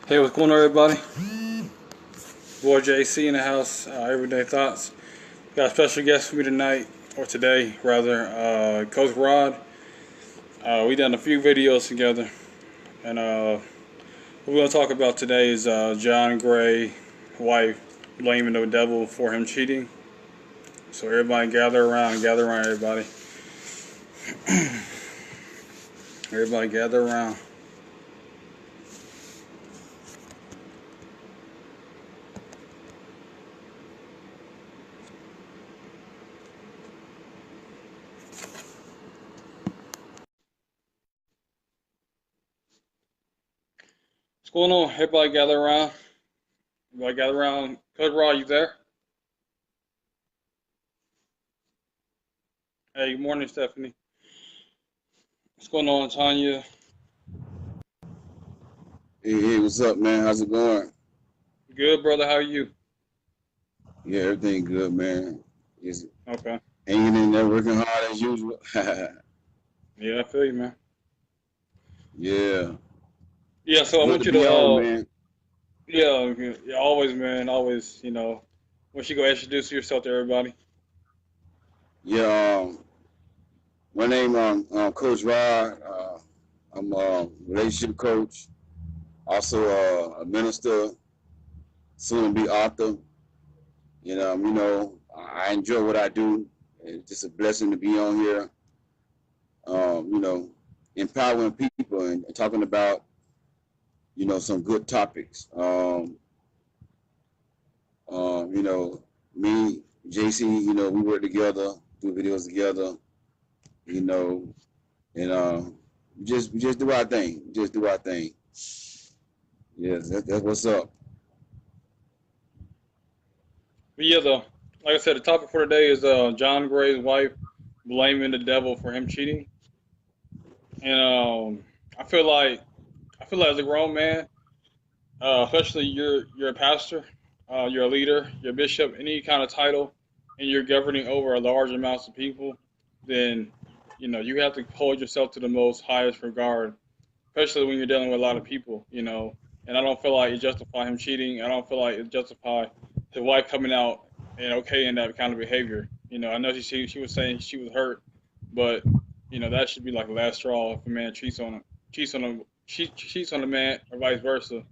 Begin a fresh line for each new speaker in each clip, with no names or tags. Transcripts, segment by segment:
Hey, what's going on, everybody? Boy JC in the house. Everyday Thoughts. Got a special guest for me tonight, or today, rather. Coach Rod. We done a few videos together, and what we're gonna talk about today is John Gray, wife, blaming the devil for him cheating. So everybody, gather around, everybody. Everybody, gather around. What's going on? Everybody, gather around. Everybody, gather around. Coach Rod, you there? Hey, good morning, Stephanie. What's going on, Tanya?
Hey, what's up, man? How's it going?
Good, brother. How are you?
Yeah, everything good, man. Just
Okay.
hanging in there, working hard as usual.
Yeah, I feel you, man.
Yeah,
Yeah, so I
good
want
to
you to,
be on, man.
yeah, yeah, always, man, always, once you go introduce yourself to everybody.
Yeah, my name Coach Rod. I'm a relationship coach, also a minister, soon to be author. I enjoy what I do. It's just a blessing to be on here. Um, you know, Empowering people and talking about some good topics. You know, me, JC, we work together, do videos together, you know, and we just do our thing. We just do our thing. Yes, that's what's up.
But yeah, like I said, the topic for today is John Gray's wife blaming the devil for him cheating, and I feel like as a grown man, especially you're a pastor, you're a leader, you're a bishop, any kind of title, and you're governing over a large amounts of people, then you have to hold yourself to the most highest regard, especially when you're dealing with a lot of people. And I don't feel like it justify him cheating. I don't feel like it justify his wife coming out and okaying that kind of behavior. I know she was saying she was hurt, but that should be like the last straw if a man cheats on a man or vice versa.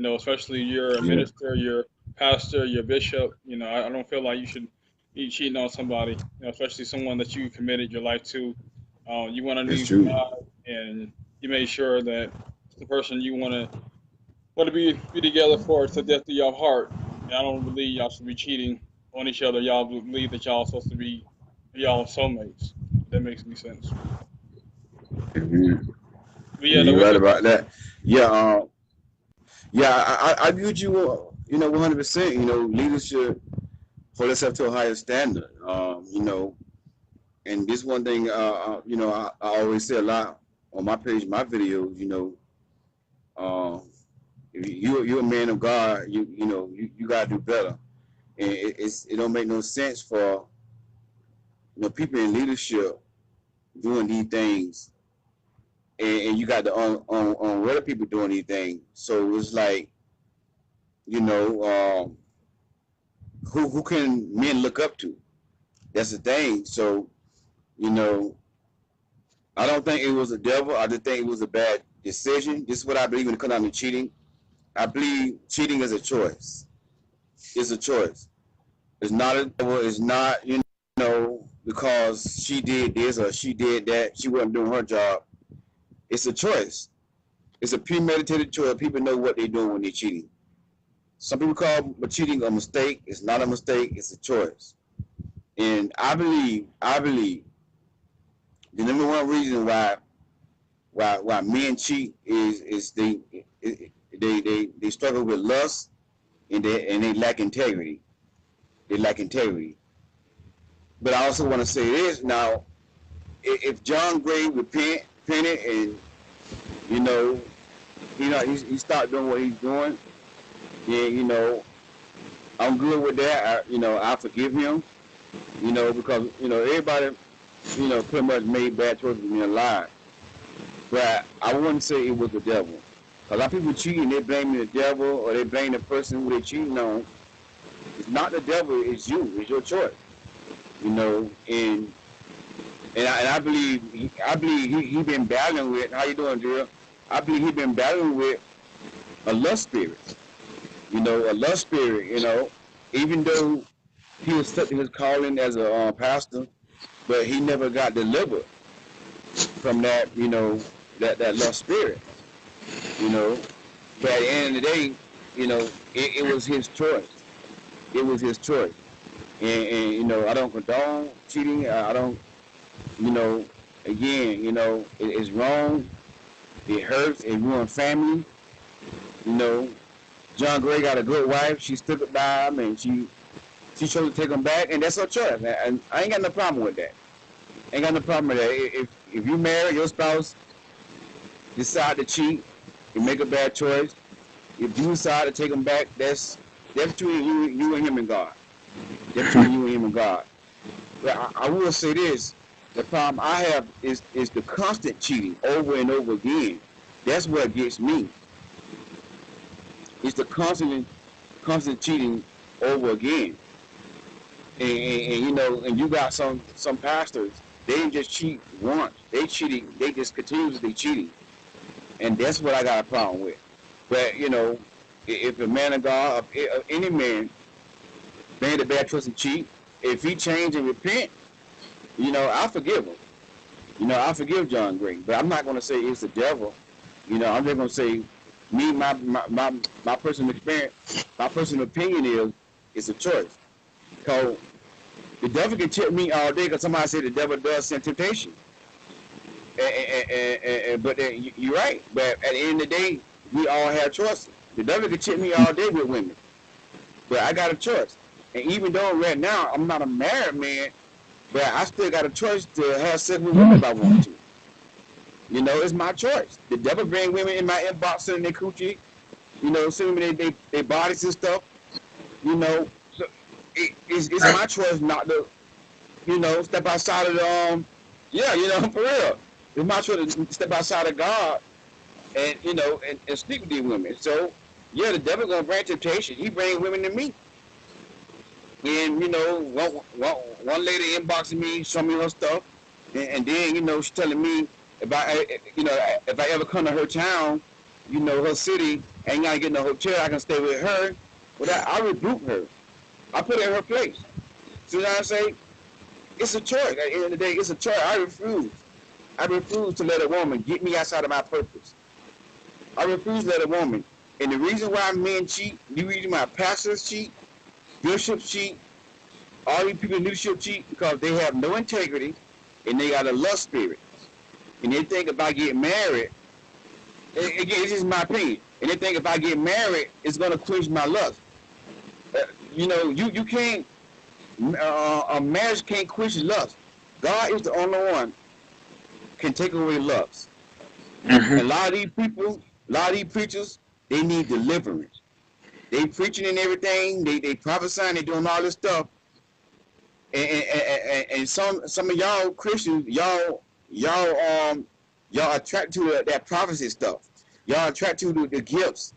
Especially you're a
Yeah,
minister, you're a pastor, you're a bishop. I don't feel like you should be cheating on somebody. Especially someone that you committed your life to. You want to
that's
leave
true.
God, and you made sure that it's the person you want to be together for to the depth of your heart. And I don't believe y'all should be cheating on each other. Y'all believe that y'all supposed to be y'all soulmates. If that makes any sense.
Hmm.
But yeah,
You're
what's
right
your
about
thoughts?
that. Yeah, yeah. I viewed you, 100%. Leadership hold us up to a higher standard. And this one thing, I always say a lot on my page, my videos. Um, if you're a man of God, you gotta do better. And it don't make no sense for people in leadership doing these things, and you got the on other people doing these things. So it's like you know who can men look up to? That's the thing. So you know I don't think it was the devil. I just think it was a bad decision. This is what I believe when it comes down to cheating. I believe cheating is a choice. It's a choice. It's not a devil. It's not because she did this or she did that. She wasn't doing her job. It's a choice. It's a premeditated choice. People know what they're doing when they're cheating. Some people call cheating a mistake. It's not a mistake. It's a choice. And I believe the number one reason why men cheat is they struggle with lust and they lack integrity. They lack integrity. But I also want to say this now: if John Gray repented and you know he stopped doing what he's doing, then I'm good with that. I forgive him. Because everybody pretty much made bad choices in their lives. But I wouldn't say it was the devil. A lot of people cheating, they blame the devil or they blame the person who they cheating on. It's not the devil, it's you. It's your choice. You know, and I believe he been battling with. How you doing, Drill? I believe he been battling with a lust spirit. You know, a lust spirit. You know, even though he was stuck in his calling as a pastor, but he never got delivered from that. You know, that lust spirit. You know, but at the end of the day, you know, it was his choice. It was his choice. And you know, I don't condone cheating. I don't, you know, again, you know, it's wrong. It hurts. It ruins family. You know, John Gray got a good wife. She stood by him, and she chose to take him back, and that's her choice. And I ain't got no problem with that. Ain't got no problem with that. If you marry, your spouse decide to cheat, you make a bad choice. If you decide to take him back, that's between you and him and God. That's between you and him and God. But I will say this: the problem I have is the constant cheating over and over again. That's what gets me. It's the constant cheating over again. And you know, and you got some pastors, they didn't just cheat once. They cheating. They just continuously cheating, and that's what I got a problem with. But you know, if a man of God, if any man made a bad choice and cheat, if he change and repent, you know, I forgive him. You know, I forgive John Gray, but I'm not going to say it's the devil. You know, I'm just going to say my personal experience, my personal opinion is it's a choice. Because the devil can tempt me all day because somebody said the devil does send temptation. But you're right. But at the end of the day, we all have choices. The devil can tempt me all day with women. But I got a choice. And even though right now I'm not a married man, but I still got a choice to have sex with women if I want to. You know, it's my choice. The devil bring women in my inbox sending their coochie, you know, sending me their bodies and stuff. You know, so it's my choice not to, you know, step outside of the yeah, you know, for real. It's my choice to step outside of God and, you know, and sleep with these women. So yeah, the devil gonna bring temptation. He bring women to me. And, you know, one lady inboxing me, showing me her stuff, and then, you know, she's telling me if I ever come to her town, you know, her city, I ain't gotta get in a hotel, I can stay with her. But I rebuke her. I put her in her place. See what I'm saying? It's a choice. At the end of the day, it's a choice. I refuse. I refuse to let a woman get me outside of my purpose. I refuse to let a woman. And the reason why men cheat, the reason why pastors cheat, bishops cheat, all these people in leadership cheat because they have no integrity and they got a lust spirit. And they think if I get married, again, it's just my opinion, and they think if I get married, it's going to quench my lust. You know, you can't, a marriage can't quench lust. God is the only one can take away lust. And a lot of these people, a lot of these preachers, they need deliverance. They preaching and everything. They prophesying. They doing all this stuff. And some of y'all Christians, y'all attracted to that prophecy stuff. Y'all attracted to the gifts.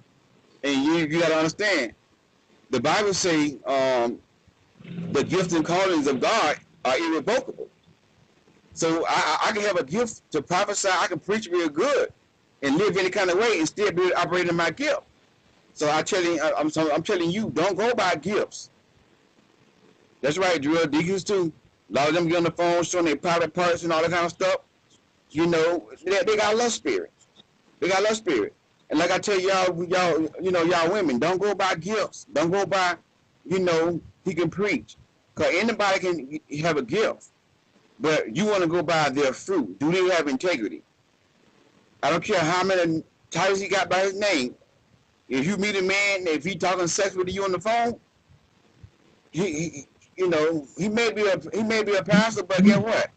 And you gotta understand. The Bible say the gifts and callings of God are irrevocable. So I can have a gift to prophesy. I can preach real good and live any kind of way and still be operating in my gift. So I'm telling you, don't go by gifts. That's right, drill deacons too. A lot of them get on the phone showing their private parts and all that kind of stuff. You know, they got lust spirit. They got lust spirit. And like I tell y'all, you know, y'all women, don't go by gifts. Don't go by, you know, he can preach. Because anybody can have a gift. But you want to go by their fruit. Do they have integrity? I don't care how many titles he got by his name. If you meet a man, if he talking sex with you on the phone, he you know, he may be a pastor, but guess what?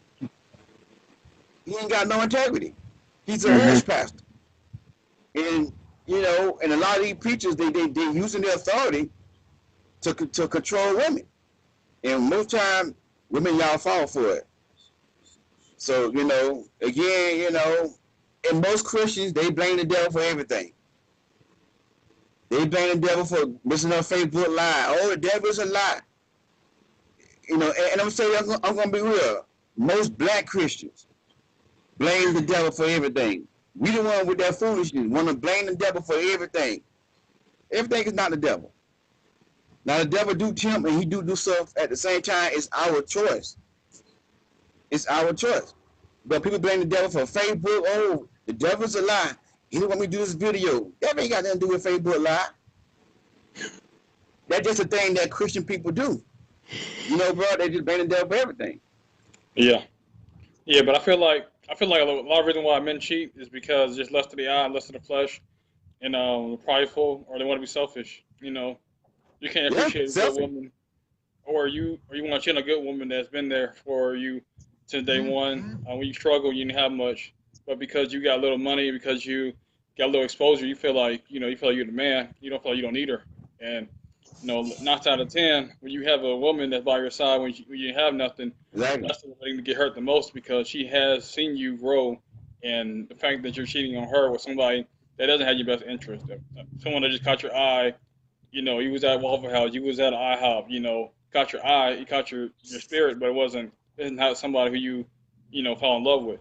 He ain't got no integrity. He's a horse pastor. And you know, and a lot of these preachers, they using their authority to control women. And most time, women y'all fall for it. So, you know, again, you know, and most Christians, they blame the devil for everything. They blame the devil for missing her Facebook Live. Oh, the devil is a lie. You know, and I'm saying I'm gonna be real. Most black Christians blame the devil for everything. We the one with that foolishness want to blame the devil for everything. Everything is not the devil. Now the devil do tempt and he do stuff at the same time. It's our choice. It's our choice. But people blame the devil for Facebook. Oh, the devil's a lie. He didn't want me to do this video. That ain't got nothing to do with Facebook Live. That's just a thing that Christian people do. You know, bro, they just blame the devil for everything.
Yeah, yeah, but I feel like a lot of reason why men cheat is because just lust of the eye, lust of the flesh, and prideful, or they want to be selfish. You know, you can't
Yeah,
appreciate a good
selfish.
woman, or you want to cheat on a good woman that's been there for you since day one. When you struggle, you didn't have much, but because you got a little money, because you got a little exposure, you feel like you're the man. You don't feel like you don't need her, and 9 out of 10, when you have a woman that's by your side when you have nothing,
Exactly.
that's the thing to get hurt the most because she has seen you grow, and the fact that you're cheating on her with somebody that doesn't have your best interest, someone that just caught your eye. You was at Waffle House, you was at IHOP. Caught your eye, it caught your spirit, but it's not somebody who you fall in love with.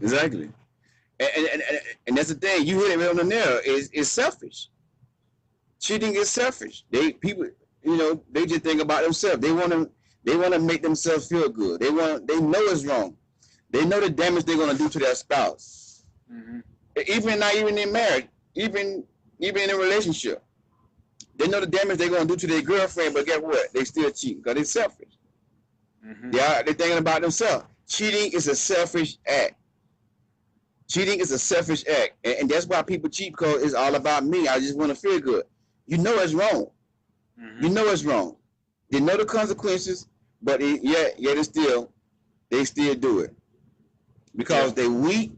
Exactly. And that's the thing. You hit it right on the nail. It's selfish. Cheating is selfish. People, they just think about themselves. They want to make themselves feel good. They know it's wrong. They know the damage they're gonna do to their spouse.
Mm-hmm.
Not even in marriage, even in a relationship. They know the damage they're gonna do to their girlfriend, but guess what? They still cheat because they're selfish.
Mm-hmm.
They're thinking about themselves. Cheating is a selfish act. Cheating is a selfish act, and that's why people cheat, because it's all about me. I just want to feel good. You know it's wrong.
Mm-hmm.
You know it's wrong. They know the consequences, but yet they still do it because they're weak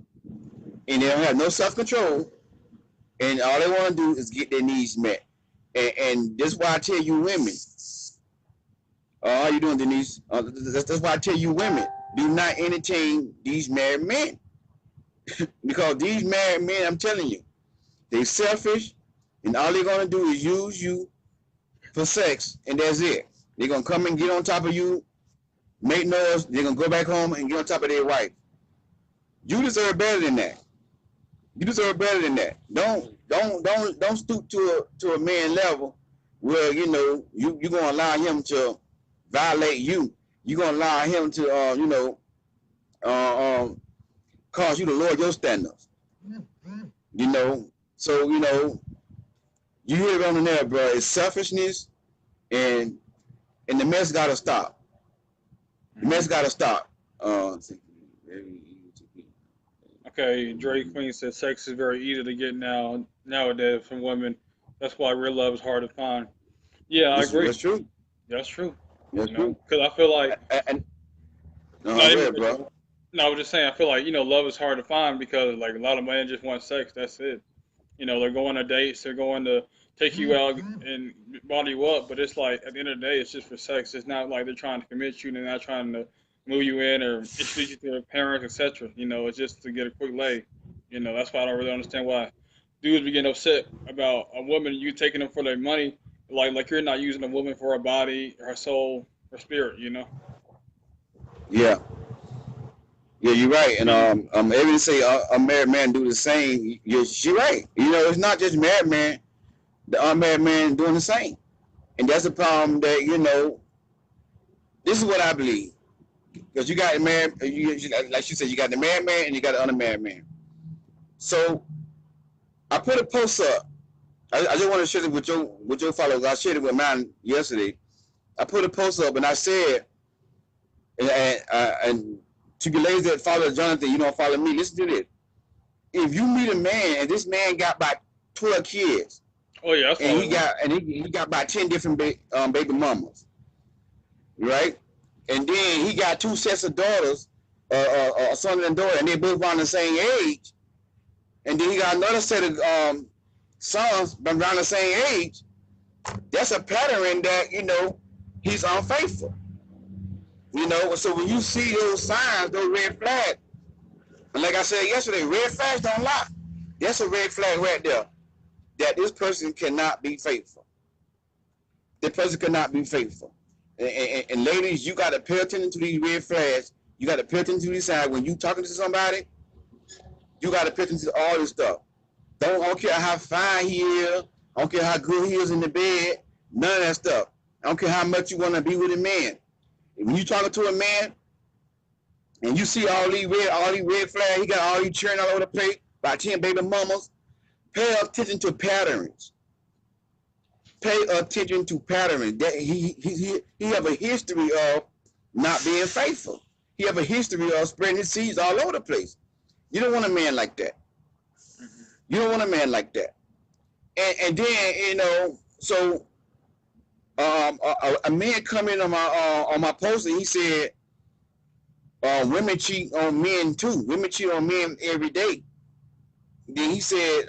and they don't have no self-control, and all they want to do is get their needs met. And that's why I tell you women, how you doing, Denise? That's why I tell you women, do not entertain these married men. Because these married men, I'm telling you, they selfish, and all they're gonna do is use you for sex, and that's it. They're gonna come and get on top of you, make noise. They're gonna go back home and get on top of their wife. You deserve better than that. You deserve better than that. Don't stoop to a man level where you're gonna allow him to violate you. You're gonna allow him to cause you to lower your standards. So you hit it on the nail, bro. It's selfishness, and the mess gotta stop. The mess gotta stop.
Okay, Dre Queen said sex is very easy to get nowadays from women. That's why real love is hard to find. Yeah, I agree.
That's true.
That's true.
That's true.
Because I feel like
And
not
go
even.
ahead, bro.
No, I was just saying. I feel like love is hard to find because like a lot of men just want sex. That's it. They're going to dates. They're going to take you out and body you up. But it's like at the end of the day, it's just for sex. It's not like they're trying to commit you. They're not trying to move you in or introduce you to their parents, etc. It's just to get a quick lay. That's why I don't really understand why dudes be getting upset about a woman you taking them for their money. Like you're not using a woman for her body, her soul, her spirit.
Yeah. Yeah, you're right. And
I
every say a married man do the same. She's right. It's not just married man. The unmarried man doing the same, and that's the problem. That this is what I believe. Because you got married, like she said, you got the married man and you got the unmarried man. So I put a post up. I just want to share it with your followers. I shared it with mine yesterday. I put a post up and I said, and to you ladies that follow Jonathan, you don't follow me. Listen to this. If you meet a man and this man got about 12 kids,
oh yeah, that's
and he got about 10 different baby mamas, right? And then he got 2 sets of daughters, a son and daughter, and they both around the same age. And then he got another set of sons around the same age. That's a pattern that he's unfaithful. So when you see those signs, those red flags, and like I said yesterday, red flags don't lie. That's a red flag right there. that this person cannot be faithful. This person cannot be faithful. And ladies, you got to pay attention to these red flags. You got to pay attention to these signs. When you talking to somebody, you got to pay attention to all this stuff. I don't care how fine he is. I don't care how good he is in the bed. None of that stuff. I don't care how much you want to be with a man. When you talking to a man and you see all these red flags, he got all these cheering all over the place, about 10 baby mamas, pay attention to patterns. Pay attention to patterns. That he have a history of not being faithful. He have a history of spreading his seeds all over the place. You don't want a man like that. You don't want a man like that. And then, you know, so a man come in on my post and he said, women cheat on men too. Women cheat on men every day. Then he said,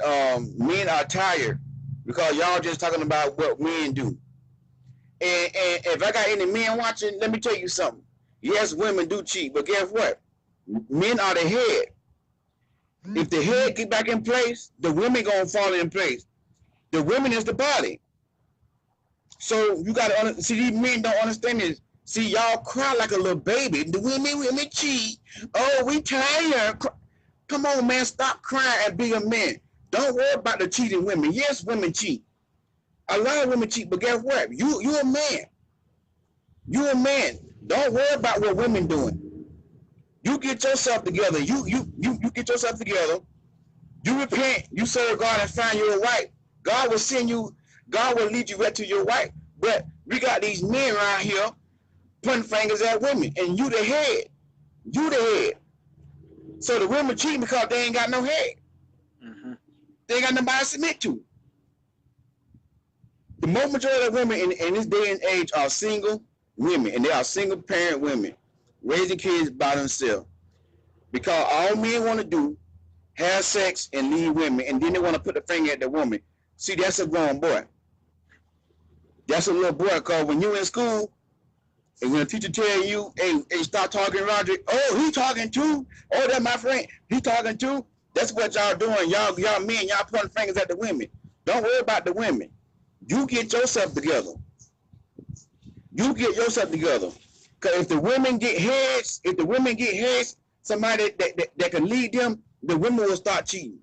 men are tired because y'all just talking about what men do. And if I got any men watching, let me tell you something. Yes, women do cheat, but guess what? Men are the head. If the head get back in place, the women gonna fall in place. The women is the body. So you gotta see, these men don't understand this. See, y'all cry like a little baby. The women cheat. Oh, we tired. Come on, man, stop crying and be a man. Don't worry about the cheating women. Yes, women cheat. A lot of women cheat, but guess what? You a man. You a man. Don't worry about what women doing. You get yourself together. You get yourself together. You repent. You serve God and find you a wife. God will send you. God will lead you right to your wife. But we got these men around here pointing fingers at women, and you the head. You the head. So the women cheat because they ain't got no head. They ain't got nobody to submit to. The most majority of women in this day and age are single women, and they are single parent women raising kids by themselves. Because all men want to do, have sex and leave women, and then they want to put the finger at the woman. See, that's a grown boy. That's a little boy, because when you in school, and when a teacher tell you, hey, stop talking, Roger, oh, he talking too. Oh, that's my friend. He talking too. That's what y'all doing. Y'all men, y'all pointing fingers at the women. Don't worry about the women. You get yourself together. You get yourself together. Because if the women get heads, somebody that can lead them, the women will start cheating.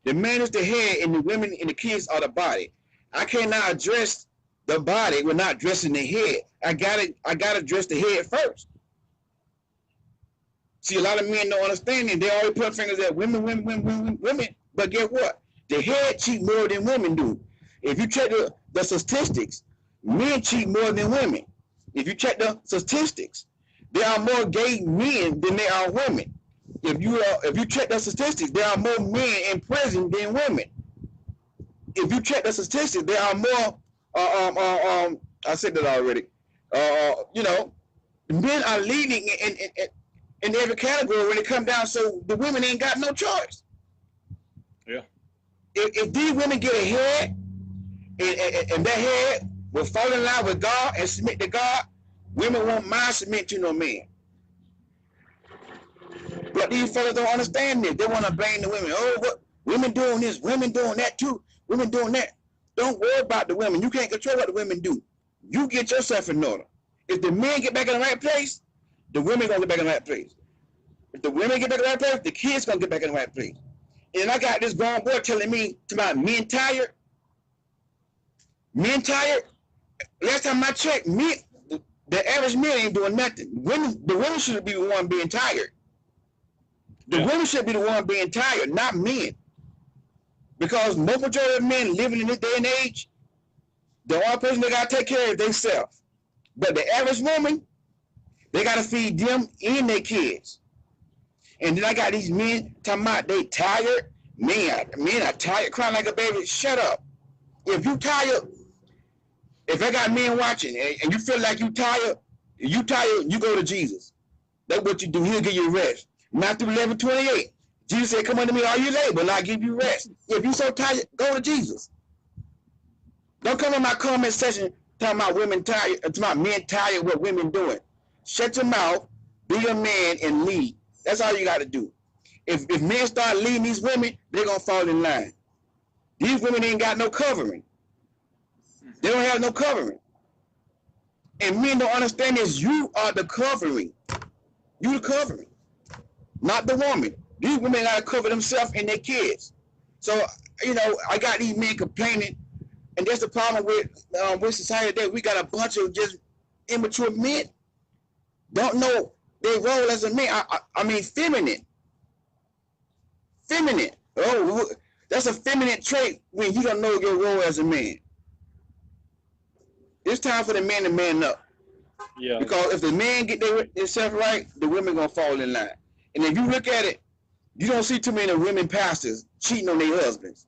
The man is the head, and the women and the kids are the body. I cannot address the body without addressing the head. I gotta address the head first. See, a lot of men don't understand it. They always put fingers at women. But guess what? The head cheat more than women do. If you check the statistics, men cheat more than women. If you check the statistics, there are more gay men than there are women. If you check the statistics, there are more men in prison than women. If you check the statistics, there are more. I said that already. You know, men are leading in every category when it comes down. So the women ain't got no choice.
Yeah.
If these women get ahead, and that head will fall in line with God and submit to God, women won't mind submit to no man. But these fellas don't understand this. They want to blame the women. Oh, what women doing this, women doing that too, women doing that. Don't worry about the women. You can't control what the women do. You get yourself in order. If the men get back in the right place, the women gonna get back in the right place. If the women get back in the right place, the kids gonna get back in the right place. And I got this grown boy telling me about men tired. Men tired. Last time I checked, the average men ain't doing nothing. The women should be the one being tired. The women should be the one being tired, not men. Because most majority of men living in this day and age, the only person they gotta take care of is themselves. But the average woman, they gotta feed them and their kids. And then I got these men talking about they tired. Men are tired, crying like a baby. Shut up. If you tired, if I got men watching and you feel like you tired, you go to Jesus. That's what you do. He'll give you rest. Matthew 11:28. Jesus said, come unto me, all you labor, and I'll give you rest. If you're so tired, go to Jesus. Don't come in my comment section talking about women tired, talking about men tired, what women doing. Shut your mouth, be a man, and lead. That's all you got to do. If men start leading these women, they're going to fall in line. These women ain't got no covering. They don't have no covering. And men don't understand this. You are the covering. You the covering, not the woman. These women gotta cover themselves and their kids. So, you know, I got these men complaining, and that's the problem with society today. We got a bunch of just immature men. Don't know their role as a man. I mean, feminine. Feminine. Oh, that's a feminine trait when you don't know your role as a man. It's time for the men to man up.
Yeah.
Because if the men get themselves right, the women gonna fall in line. And if you look at it, you don't see too many women pastors cheating on their husbands.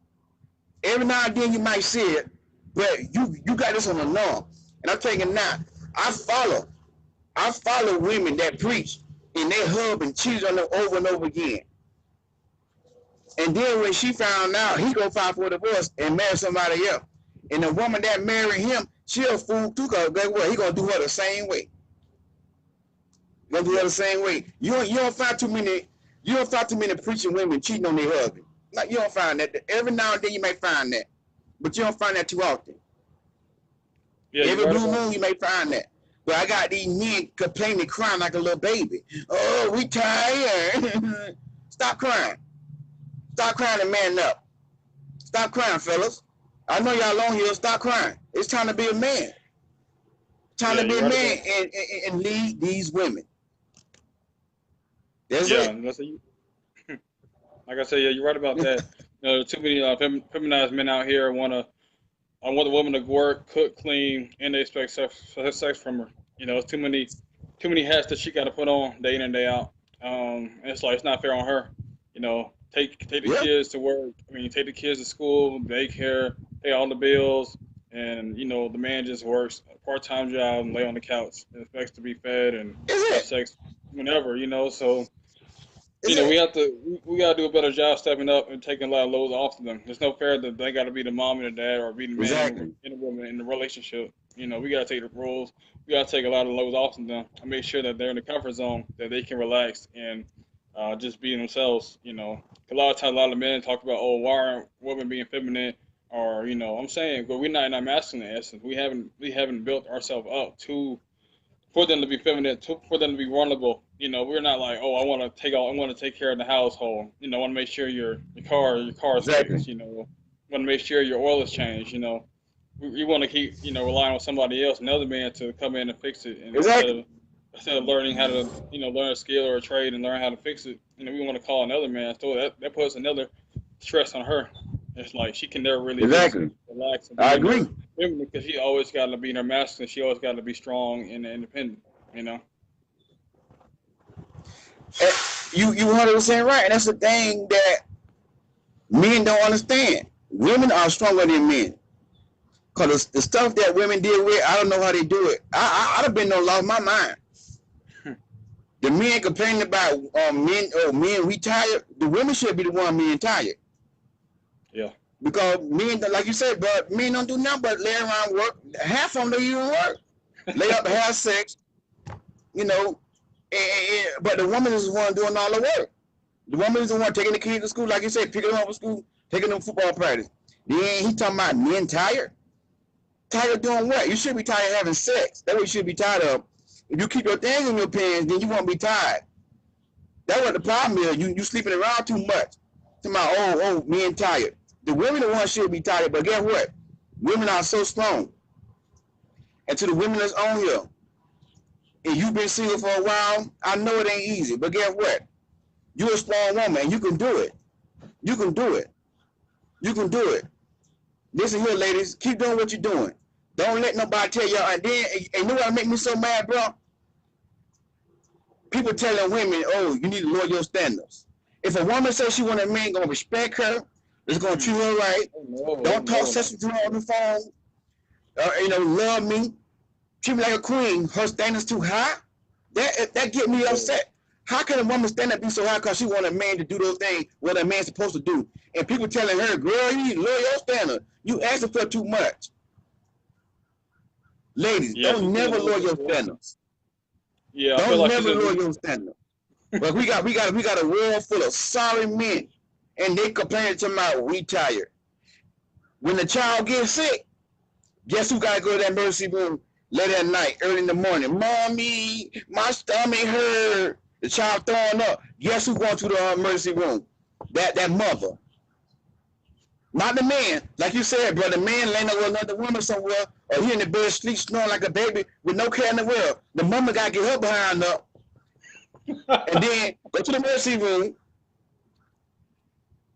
Every now and then you might see it, but you got this on the norm. And I'm taking now, I follow women that preach and their husband cheated on them over and over again. And then when she found out, he gonna file for a divorce and marry somebody else. And the woman that married him, she a fool too, because guess what? He gonna do her the same way. Gonna do her the same way. You don't find too many preaching women cheating on their husband. Like, you don't find that. Every now and then you may find that, but you don't find that too often.
Yeah,
every blue moon you may find that. But I got these men complaining, crying like a little baby. Oh, we tired. Stop crying. Stop crying and man up. Stop crying, fellas. I know y'all on here. Stop crying. It's time to be a man. Time to be a man and lead these women. That's it.
Like I said, yeah, you're right about that. You know, too many feminized men out here want the woman to work, cook, clean, and they expect sex from her. You know, it's too many hats that she got to put on day in and day out. And it's like it's not fair on her. You know, take the kids to work. I mean, take the kids to school, daycare, pay all the bills, and you know the man just works a part-time job and lay on the couch and expects to be fed and have sex whenever. You know, so. You know, we gotta do a better job stepping up and taking a lot of loads off of them. There's no fair that they gotta be the mom and the dad or be the man and the woman in the relationship. You know, we gotta take the roles. We gotta take a lot of loads off of them and make sure that they're in the comfort zone, that they can relax and just be themselves. You know, a lot of times, a lot of men talk about, oh, why aren't women being feminine? Or you know, I'm saying, but we're not in our masculine essence. We haven't built ourselves up for them to be feminine, for them to be vulnerable. You know, we're not like, oh, I want to take care of the household. You know, I want to make sure your car is fixed. You know, want to make sure your oil is changed. You know, we want to keep relying on somebody else, another man, to come in and fix it. And instead of learning how to learn a skill or a trade and learn how to fix it, you know, we want to call another man. So that puts another stress on her. It's like she can never really relax.
I agree.
Because she always got to be in her masculine. She always got to be strong and independent. You know.
You 100% right, and that's the thing that men don't understand. Women are stronger than men. Cause the stuff that women deal with, I don't know how they do it. I'd have been lost my mind. The men complaining about men retired. The women should be the one being tired.
Yeah. Because
men, like you said, but men don't do nothing but lay around work. Half of them don't even work. Lay up and have sex. You know. But the woman is the one doing all the work. The woman is the one taking the kids to school, like you said, picking them up from school, taking them football practice. Then he talking about men tired. Tired of doing what? You should be tired of having sex. That's what you should be tired of. If you keep your things in your pants, then you won't be tired. That's what the problem is. You sleeping around too much. Talking about, men tired. The women the ones should be tired, but guess what? Women are so strong. And to the women that's on here, and you've been single for a while, I know it ain't easy, but guess what? You're a strong woman, and you can do it. You can do it. You can do it. Listen here, ladies, keep doing what you're doing. Don't let nobody tell you. And then, you know what make me so mad, bro? People telling women, oh, you need to lower your standards. If a woman says she want a man, gonna respect her, is gonna treat her right. Don't talk sexual to her on the phone. Love me. Treat me like a queen. Her standards too high. That get me upset. How can a woman stand up be so high because she want a man to do those things what a man's supposed to do? And people telling her, girl, you need to lower your standard. You asking for too much. Ladies, don't never lower your standards.
Yeah,
don't never lower your standards. But we got a world full of sorry men, and they complaining to my we tired. When the child gets sick, guess who got to go to that emergency room late at night, early in the morning? Mommy, my stomach hurt. The child throwing up. Guess who going to the emergency room? That mother. Not the man. Like you said, bro, the man laying over another woman somewhere, or he in the bed sleep snoring like a baby with no care in the world. The mama got to get her behind up and then go to the emergency room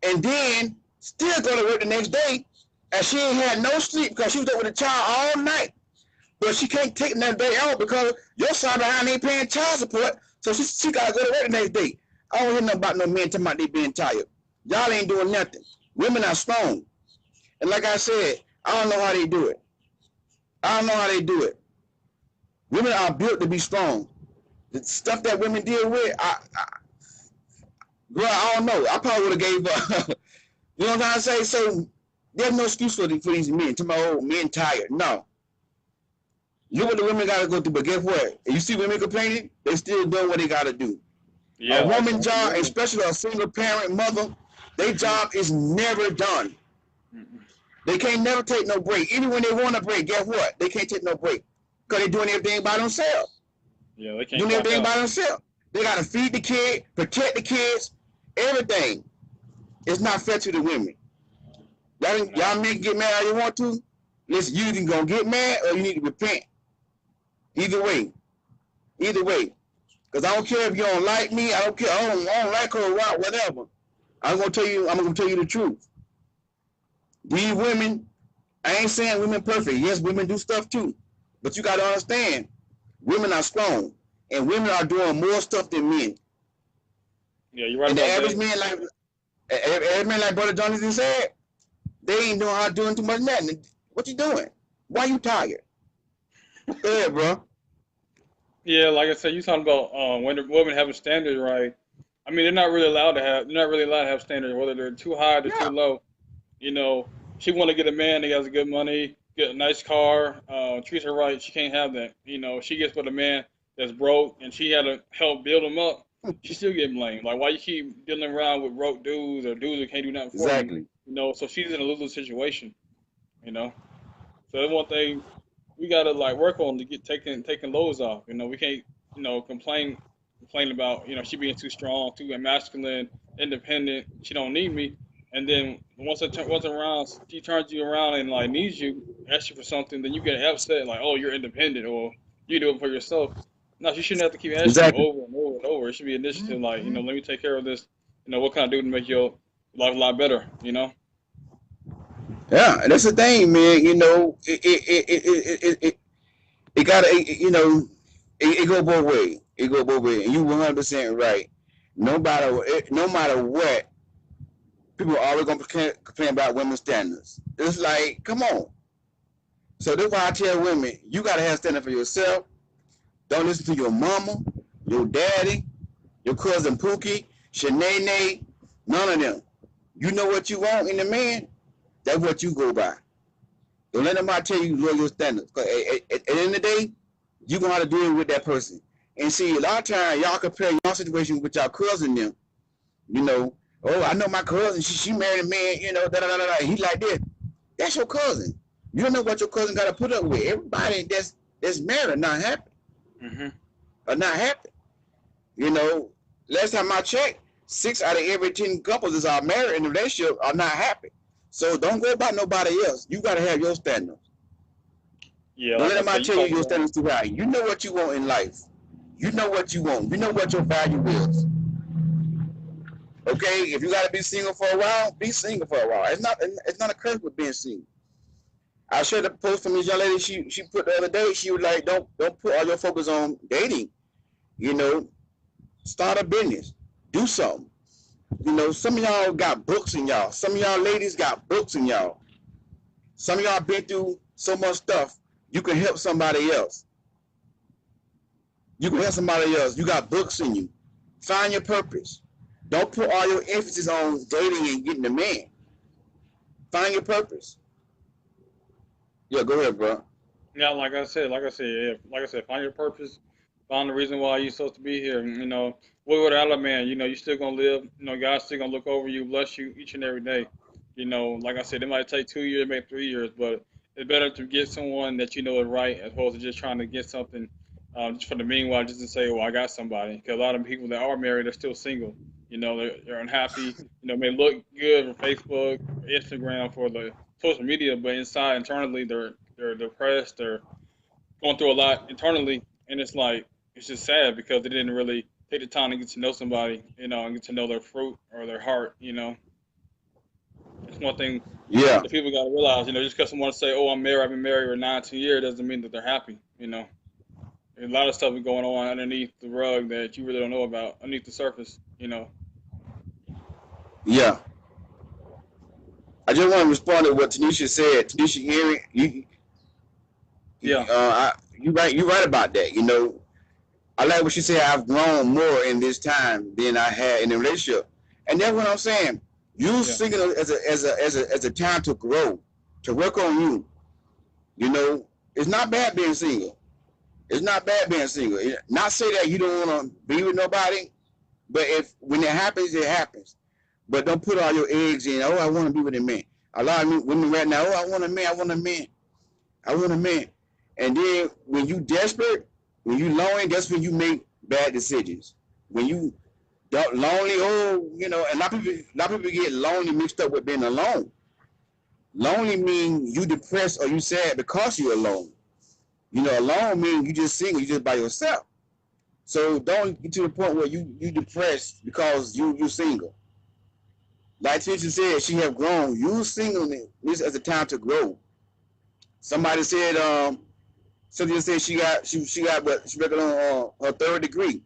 and then still go to work the next day. And she ain't had no sleep because she was up with the child all night. But she can't take that day off because your side behind ain't paying child support. So she got to go to work the next day. I don't hear nothing about no men talking about they being tired. Y'all ain't doing nothing. Women are strong. And like I said, I don't know how they do it. I don't know how they do it. Women are built to be strong. The stuff that women deal with, bro, I don't know. I probably would have gave up. You know what I'm trying to say? So there's no excuse for these men. To my old men tired. No. Look what the women got to go through. But guess what? If you see women complaining, they still doing what they got to do. Yeah, a woman's job, especially a single parent mother, their job is never done. They can't never take no break. Even when they want a break, guess what? They can't take no break because they're doing everything by themselves.
Yeah, they can't
doing everything by themselves. They got to feed the kid, protect the kids, everything. It's not fair to the women. Y'all men get mad how you want to. Listen, you either gonna get mad or you need to repent. Either way. Either way. Because I don't care if you don't like me. I don't care. I don't like her or whatever. I'm gonna tell you the truth. These women, I ain't saying women perfect. Yes, women do stuff too. But you gotta understand, women are strong. And women are doing more stuff than men.
Yeah, you're right.
And the average man like Brother Jonathan said, they ain't doing how doing too much nothing. What you doing? Why you tired? Go ahead, bro.
Yeah, like I said, you talking about when the women having standards, right? I mean, they're not really allowed to have standards, whether they're too high or too low. You know, she want to get a man that has good money, get a nice car, treats her right. She can't have that. You know, she gets with a man that's broke, and she had to help build him up. She still get blamed. Like, why you keep dealing around with broke dudes or dudes that can't do nothing for you? You know, so she's in a losing situation. You know, so that's one thing we gotta like work on to get taking loads off. You know, we can't complain about she being too strong, too masculine, independent. She don't need me, and then once around, she turns you around and like needs you, asks you for something, then you get upset like, oh, you're independent or you do it for yourself. No, she shouldn't have to keep asking you over and over and over. It should be initiative like, let me take care of this. What can I do to make your life a lot better?
Yeah, that's the thing, man. It gotta, it go both ways. It go both ways, and you 100% right. No matter what, people are always gonna complain about women's standards. It's like, come on. So that's why I tell women, you gotta have standard for yourself. Don't listen to your mama, your daddy, your cousin Pookie, Shanae, none of them. You know what you want in a man. That's what you go by. Don't let nobody tell you lower your standards. Because at the end of the day, you're going to have to deal with that person. And see, a lot of times, y'all compare your situation with your cousin them. Oh, I know my cousin. She married a man, da-da-da-da. He like this. That's your cousin. You don't know what your cousin got to put up with. Everybody that's married not happy. Or not happy. Last time I checked, 6 out of every 10 couples that are married in a relationship are not happy. So don't go about nobody else. You gotta have your standards. Yeah. Don't let anybody tell you your standards too high. You know what you want in life. You know what you want. You know what your value is. Okay, if you gotta be single for a while, be single for a while. It's not a curse with being single. I shared a post from this young lady. She put the other day. She was like, don't put all your focus on dating. Start a business. Do something. Some of y'all got books in y'all. Some of y'all ladies got books in y'all. Some of y'all been through so much stuff. You can help somebody else. You got books in you. Find your purpose. Don't put all your emphasis on dating and getting a man. Find your purpose. Yeah, go ahead, bro.
Yeah, like I said, find your purpose. Find the reason why you're supposed to be here. Without a man, you're still gonna live. God's still gonna look over you, bless you each and every day. You know, like I said, it might take 2 years, maybe 3 years, but it's better to get someone that you know is right as opposed to just trying to get something just for the meanwhile, just to say, "Oh, I got somebody." Because a lot of people that are married are still single. You know, they're unhappy. You know, may look good for Facebook, Instagram, for the social media, but inside, internally, they're depressed. They're going through a lot internally, and it's like it's just sad because they didn't really take the time to get to know somebody, you know, and get to know their fruit or their heart. You know, it's one thing
Yeah,
the people got to realize. You know, just because someone say, "Oh, I'm married. I've been married for 19 years," doesn't mean that they're happy. You know, there's a lot of stuff is going on underneath the rug that you really don't know about, underneath the surface. You know.
yeah. I just want to respond to what Tanisha said. Tanisha,
Yeah.
you right about that. You know, I like what she said. I've grown more in this time than I had in a relationship, and that's what I'm saying. You
Yeah.
single as a time to grow, to work on you. You know, it's not bad being single. It's not bad being single. Not say that you don't want to be with nobody, but if when it happens, it happens. But don't put all your eggs in. Oh, I want to be with a man. A lot of women right now. Oh, I want a man. I want a man. I want a man. And then when you desperate, when you lonely, that's when you make bad decisions. When you don't lonely, oh, you know, and a lot of people get lonely mixed up with being alone. Lonely means you depressed or you sad because you're alone. You know, alone means you just single, you just by yourself. So don't get to the point where you depressed because you single. Like Tisha said, she have grown. You singleness as a time to grow. Somebody said, Cynthia said she got what she working on her third degree.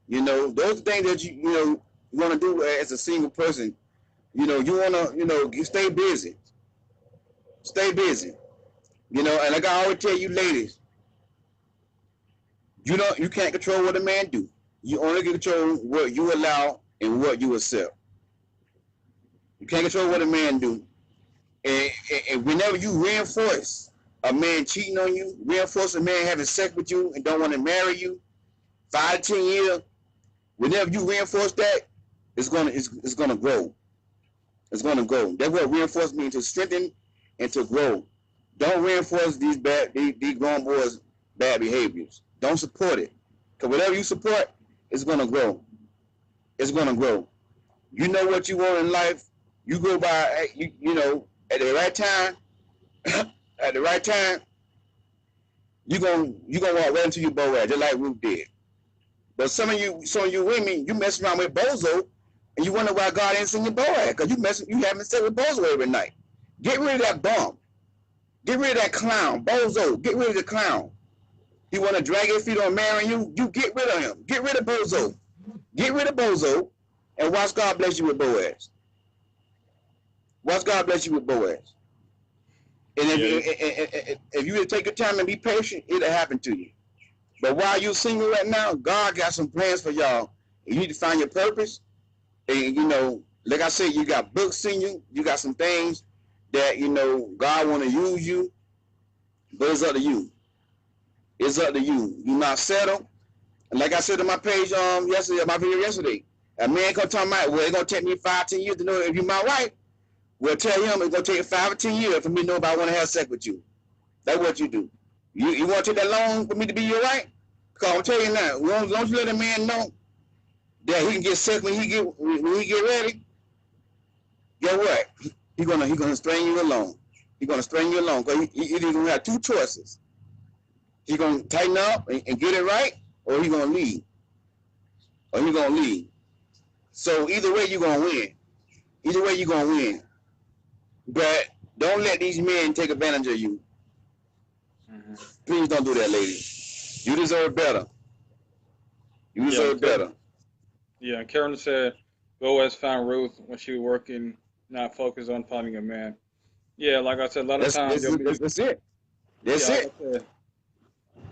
You know, those are things that you want to do as a single person. You know, you want to stay busy, stay busy. You know, and like I always tell you, ladies, you can't control what a man do. You only can control what you allow and what you accept. You can't control what a man do. And whenever you reinforce a man cheating on you, reinforce a man having sex with you and don't want to marry you, 5 to 10 years, whenever you reinforce that, it's gonna grow. It's gonna grow. That's what reinforce means, to strengthen and to grow. Don't reinforce these grown boys' bad behaviors. Don't support it. Because whatever you support, it's gonna grow. It's gonna grow. You know what you want in life. You go by you know at the right time. At the right time, you gonna walk right into your Boaz, just like Ruth did. But some of you women, you mess around with Bozo, and you wonder why God ain't send you Boaz, because you having sex with Bozo every night. Get rid of that bum. Get rid of that clown, Bozo. Get rid of the clown. He want to drag his feet on marrying you. You get rid of him. Get rid of Bozo. Get rid of Bozo, and watch God bless you with Boaz. Watch God bless you with Boaz. And if you would take your time and be patient, it'll happen to you. But while you're single right now, God got some plans for y'all. You need to find your purpose. And, you know, like I said, you got books in you. You got some things that, you know, God want to use you. But it's up to you. It's up to you. You not settle. And like I said on my page yesterday, my video yesterday, a man gonna talk about, well, it's gonna take me 5, 10 years to know if you're my wife. Well, tell him it's gonna take 5 or 10 years for me to know if I want to have sex with you. That's what you do. You want to take that long for me to be your wife? Because I'm telling you now, as long as you let a man know that he can get sex when he get ready, guess what? He's gonna string you along. He's gonna string you along because he's gonna have 2 choices. He's gonna tighten up and get it right, or he's gonna leave. Or he's gonna leave. So either way, you're gonna win. Either way, you're gonna win. But don't let these men take advantage of you.
Mm-hmm.
Please don't do that, ladies. You deserve better. You deserve better.
Yeah, Karen said Boaz found Ruth when she was working, not focused on finding a man. Yeah, like I said, a lot of times
That's it. That's it.
Said,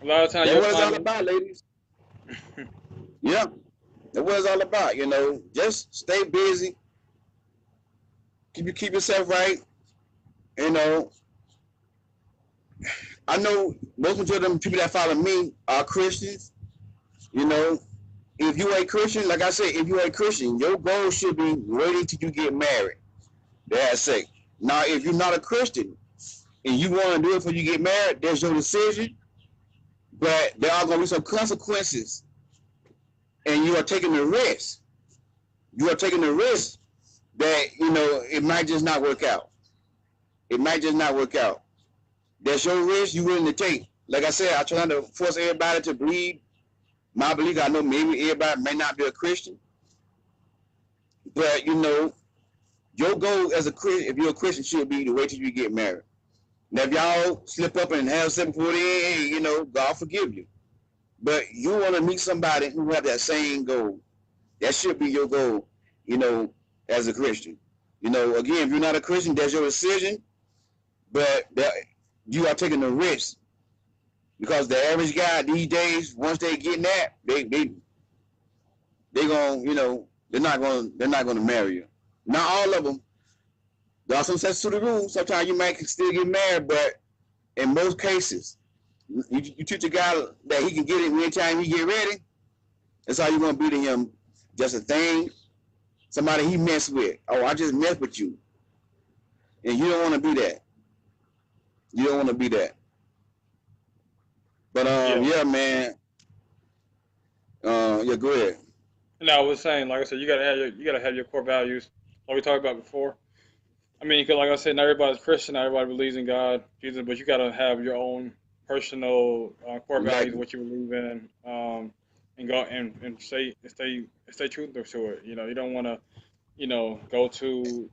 a lot of times
that's what it's all about, ladies. Yeah, that's what it's all about. You know, just stay busy. Keep yourself right. You know, I know most of them people that follow me are Christians. You know, if you ain't Christian, like I said, if you ain't Christian, your goal should be waiting till you get married. They had sex. Now, if you're not a Christian and you want to do it before you get married, that's your decision. But there are going to be some consequences, and you are taking the risk. You are taking the risk that, you know, it might just not work out. It might just not work out. That's your risk you're willing to take. Like I said, I try not to force everybody to believe my belief. I know maybe everybody may not be a Christian, but, you know, your goal as a Christian, if you're a Christian, should be to wait till you get married. Now, if y'all slip up and have sex before then, hey, you know, God forgive you. But you want to meet somebody who have that same goal. That should be your goal, you know, as a Christian. You know, again, if you're not a Christian, that's your decision. But you are taking the risk, because the average guy these days, once they get that, they gonna, you know, they're not gonna marry you. Not all of them. There are some exceptions to the rule. Sometimes you might still get married, but in most cases, you teach a guy that he can get it anytime he get ready. That's all you're gonna be to him. Just a thing, somebody he messed with. Oh, I just messed with you, and you don't want to be that. You don't want to be that. But yeah, man. Yeah, go ahead.
And I was saying, like I said, you gotta have your core values, like we talked about before. I mean, 'cause like I said, not everybody's Christian, not everybody believes in God, Jesus, but you gotta have your own personal core values,
Exactly.
what you believe in, and go and stay truthful to it. You know, you don't want to, you know, go to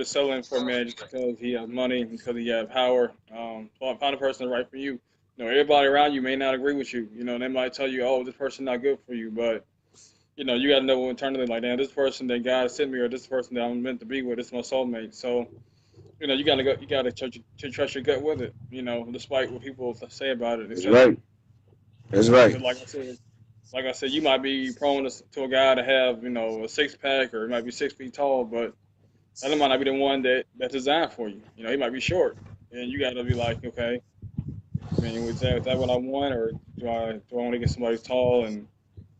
selling for a man just because he has money, because he has power. Find a person that's right for you. You know, everybody around you may not agree with you. You know, they might tell you, "Oh, this person not good for you," but you know, you got to know internally, like, damn, this person that God sent me, or this person that I'm meant to be with, this is my soulmate. So, you know, you got to trust your gut with it. You know, despite what people say about it,
That's
etc.
right. That's right.
Because like I said, you might be prone to a guy to have, you know, a 6 pack, or he might be 6 feet tall, but that might not be the one that's designed for you. You know, he might be short, and you got to be like, okay, I mean, is that what I want, or do I want to get somebody tall and,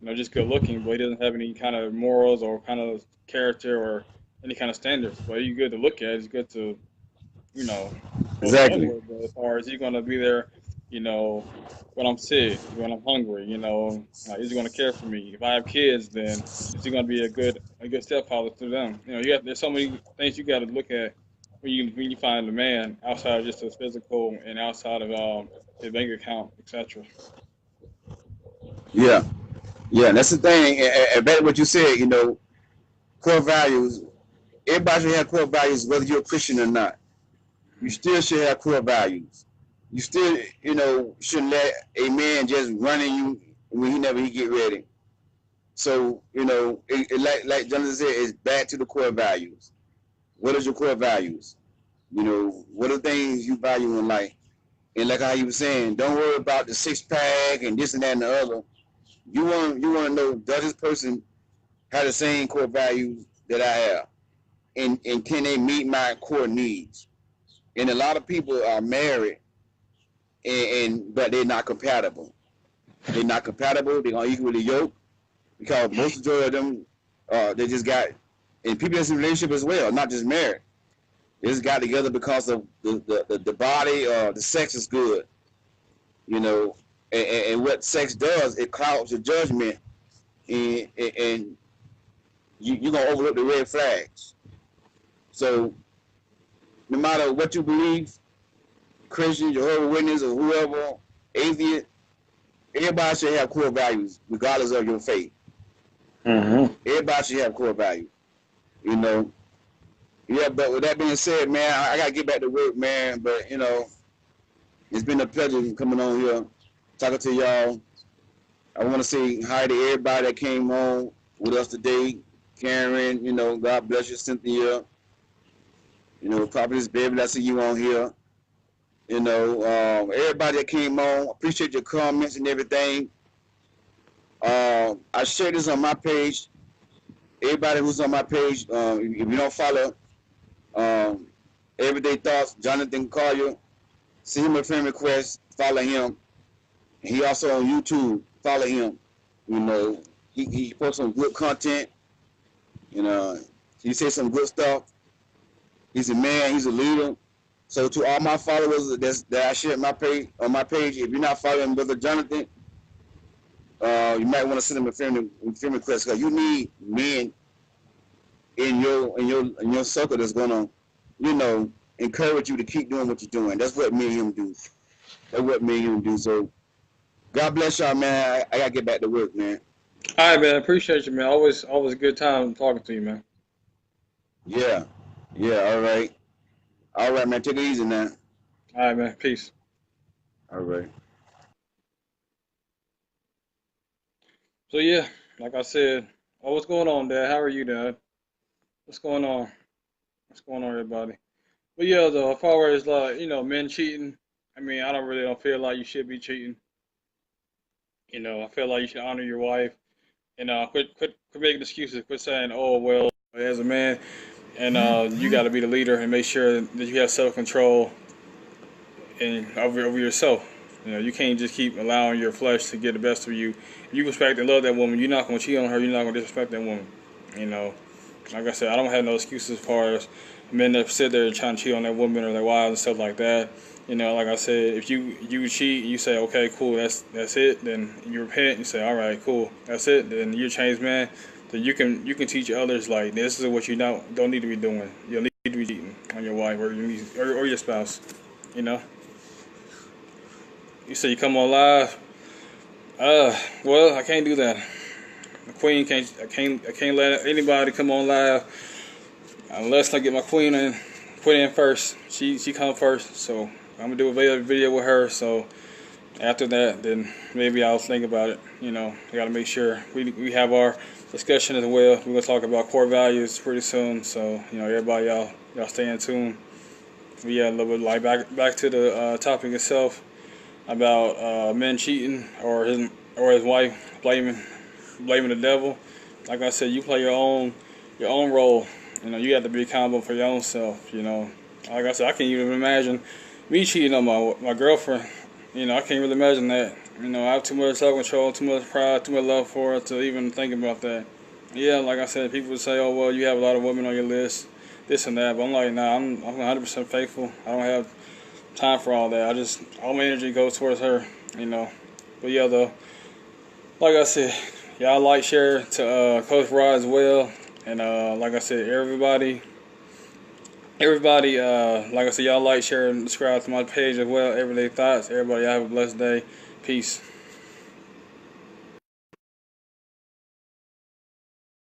you know, just good looking, but he doesn't have any kind of morals or kind of character or any kind of standards. But he's good to look at. He's good to, you know, go to love
Exactly.
with. But as far as he's gonna be there, you know, when I'm sick, when I'm hungry, you know, is he gonna care for me? If I have kids, then is he gonna be a good stepfather to them? You know, there's so many things you got to look at when you find a man outside of just his physical and outside of his bank account, etc.
Yeah. Yeah. And that's the thing. And back to what you said, you know, core values. Everybody should have core values, whether you're a Christian or not. You still should have core values. You still, you know, shouldn't let a man just run in you when he get ready. So, you know, like Jonathan said, it's back to the core values. What is your core values? You know, what are things you value in life? And like how you were saying, don't worry about the 6 pack and this and that and the other. You want to know, does this person have the same core values that I have, and can they meet my core needs? And a lot of people are married, and but they're not compatible. They're not compatible. They're unequally yoked, because most of them, they just got, and people that's in a relationship as well, not just married. They just got together because of the body, the sex is good, you know, and what sex does, it clouds your judgment, and you're going to overlook the red flags. So no matter what you believe, Christian, Jehovah's Witness, or whoever, atheist, everybody should have core values, regardless of your faith.
Mm-hmm.
Everybody should have core values, you know. Yeah, but with that being said, man, I got to get back to work, man. But, you know, it's been a pleasure coming on here, talking to y'all. I want to say hi to everybody that came on with us today. Karen, you know, God bless you. Cynthia, you know, Prophetess Baby, I see you on here. You know, everybody that came on, appreciate your comments and everything. I shared this on my page. Everybody who's on my page, if you don't follow Everyday Thoughts, Jonathan Collier, send him a friend request, follow him. He also on YouTube, follow him. You know, he posts some good content. You know, he says some good stuff. He's a man. He's a leader. So to all my followers that I share my page on my page, if you're not following Brother Jonathan, you might want to send him a friend request because you need men in your circle that's gonna, encourage you to keep doing what you're doing. That's what me and him do. That's what me and him do. So God bless y'all, man. I gotta get back to work, man.
All right, man. Appreciate you, man. Always a good time talking to you, man.
Yeah, yeah. All right, man. Take it easy now.
All right, man. Peace.
All right.
So yeah, like I said, oh, what's going on, Dad? How are you, Dad? What's going on? What's going on, everybody? But yeah, though, as far as like men cheating, I mean, I don't feel like you should be cheating. I feel like you should honor your wife. Quit making excuses. Quit saying, "Oh well, as a man, and you got to be the leader and make sure that you have self control and over yourself. You can't just keep allowing your flesh to get the best of you. If you respect and love that woman, you're not gonna cheat on her. You're not gonna disrespect that woman. You know, like I said, I don't have no excuses as far as men that sit there trying to cheat on that woman or their wives and stuff like that. Like I said, if you cheat, you say, okay, cool, that's it. Then you repent. You say, all right, cool, that's it. Then you're a changed man. Then you can teach others like this is what you don't need to be doing. You don't need to be cheating on your wife or your spouse. You know. You say you come on live. Well, I can't do that. The queen can't. I can't let anybody come on live unless I get my queen in first. She come first. So I'm gonna do a video with her. So after that, then maybe I'll think about it. I gotta make sure we have our discussion as well. We're gonna talk about core values pretty soon. So everybody, y'all stay in tune. But yeah, a little bit like back to the topic itself about men cheating or his wife blaming the devil. Like I said, you play your own role. You have to be accountable for your own self. Like I said, I can't even imagine me cheating on my girlfriend. I can't really imagine that. I have too much self control, too much pride, too much love for her to even think about that. Yeah, like I said, people would say, "Oh well, you have a lot of women on your list, this and that." But I'm like, nah, I'm 100% faithful. I don't have time for all that. All my energy goes towards her. But yeah, though, like I said, y'all like, share to Coach Rod as well, and like I said, everybody, like I said, y'all like, share, and subscribe to my page as well. Everyday Thoughts. Everybody, have a blessed day. Peace.